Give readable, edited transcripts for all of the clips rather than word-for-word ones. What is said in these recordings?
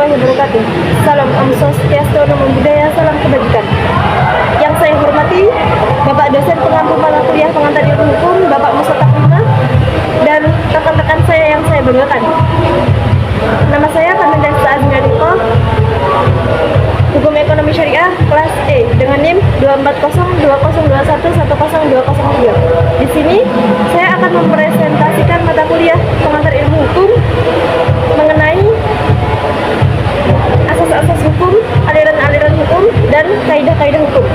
warahmatullahi wabarakatuh. Salam Om Swastiastu, Namo Buddhaya, salam kebajikan. Yang saya hormati Bapak dosen pengampu mata kuliah pengantar ilmu hukum, Bapak Musa Taklima, dan rekan-rekan saya yang saya banggakan. Nama saya Kamenda Azmi Riko, Hukum Ekonomi Syariah kelas E dengan NIM 2402021100203. Di sini saya akan mempresentasikan mata kuliah pengantar ilmu hukum mengenai asas-asas hukum, aliran-aliran hukum, dan kaidah-kaidah hukum.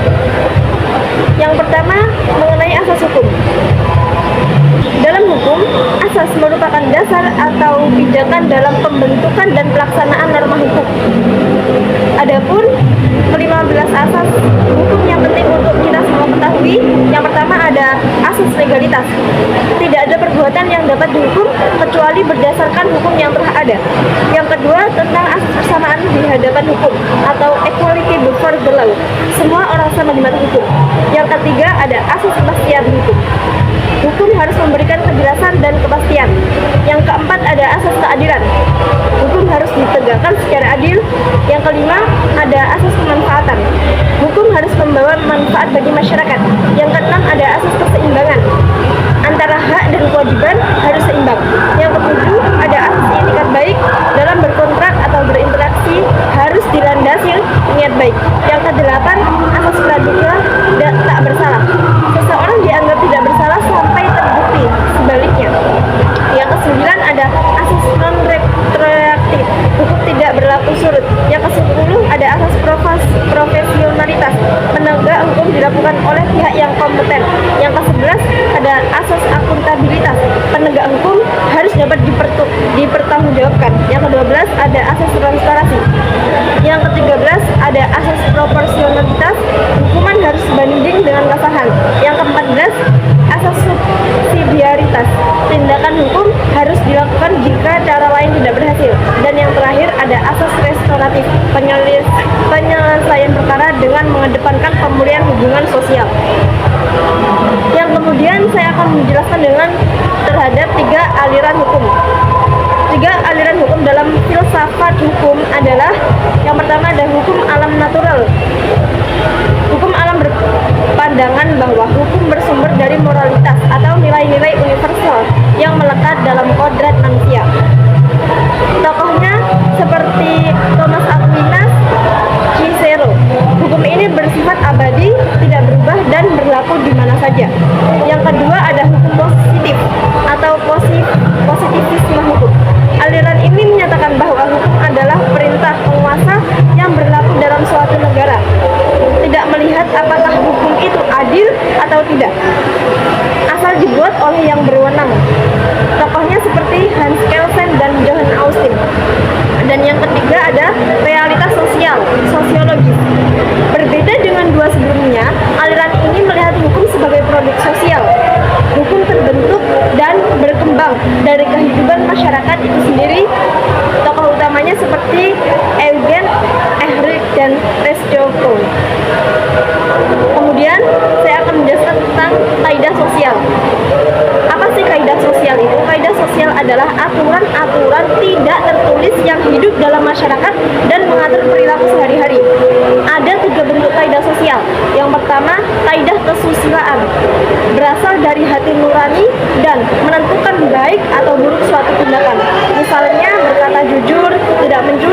Yang pertama, mengenai asas hukum. Dalam hukum, asas merupakan dasar atau pijakan dalam pembentukan dan pelaksanaan norma hukum. Adapun ke-15 asas hukum yang penting untuk kita semua ketahui, yang pertama ada asas legalitas. Tidak ada perbuatan yang dapat dihukum kecuali berdasarkan hukum yang telah ada. Yang kedua, tentang asas persamaan di hadapan hukum atau equality before the law. Semua orang sama di mata hukum. Yang ketiga, ada asas kepastian hukum. Hukum harus memberikan kejelasan dan kepastian. Yang keempat, ada asas keadilan. Hukum harus ditegakkan secara adil. Yang kelima, ada asas kemanfaatan. Hukum harus membawa manfaat bagi masyarakat. Yang keenam, ada asas keseimbangan. Antara hak dan kewajiban harus seimbang. Yang ketujuh, ada asas itikat baik. Dalam berkontrak atau berinteraksi harus dilandasi niat baik. Yang kedelapan, asas praduga dan tak bersalah. Seseorang dianggap tidak bersalah sampai terbukti sebaliknya. Yang kesembilan, ada asas non-retroaktif. Hukum tidak berlaku surut. Yang ke-10, ada asas profesionalitas. Penegak hukum dilakukan oleh pihak yang kompeten. Yang ke-11, ada asas akuntabilitas. Penegak hukum harus dapat dipertanggungjawabkan. Yang ke-12, ada asas transparansi. Yang ke-13, ada asas proporsionalitas. Hukuman harus sebanding dengan kesalahan. Yang ke-14, asas subsidiaritas. Tindakan hukum harus dilakukan jika cara lain tidak berhasil. Dan yang terakhir, ada asas restoratif. Penyelesaian perkara dengan mengedepankan pemulihan hubungan sosial. Yang kemudian saya akan menjelaskan dengan terhadap 3 aliran hukum. 3 aliran hukum dalam filsafat hukum adalah, yang pertama ada hukum alam natural. Hukum alam berpandangan bahwa hukum bersumber dari moralitas atau nilai-nilai universal yang melekat dalam kodrat manusia. Tokohnya seperti Thomas Aquinas, Cicero. Hukum ini bersifat abadi, tidak berubah dan berlaku di mana saja. Yang kedua ada hukum positif atau positivisme hukum. Aliran ini menyatakan bahwa hukum adalah perintah penguasa yang berlaku dalam suatu negara, tidak melihat apakah hukum itu adil atau tidak, asal dibuat oleh yang berwenang. Tokohnya seperti Hans Kelsen dan Johann Austin. Dan yang ketiga ada realitas sosial, sosiologis. Berbeda dengan 2 sebelumnya, aliran ini melihat hukum sebagai produk sosial. Hukum terbentuk dan berkembang dari kehidupan masyarakat itu sendiri. Tokoh utamanya seperti Eugen Ehret dan Resjoko. Kemudian saya akan menjelaskan tentang kaidah sosial. Apa sih kaidah sosial itu? Kaidah sosial adalah aturan-aturan tidak tertulis yang hidup dalam masyarakat dan mengatur perilaku sehari-hari. Ada 3 bentuk kaidah sosial. Yang pertama, kaidah kesusilaan. Berasal dari hati nurani dan menentukan baik atau buruk suatu tindakan. Misalnya berkata jujur, tidak mencuri,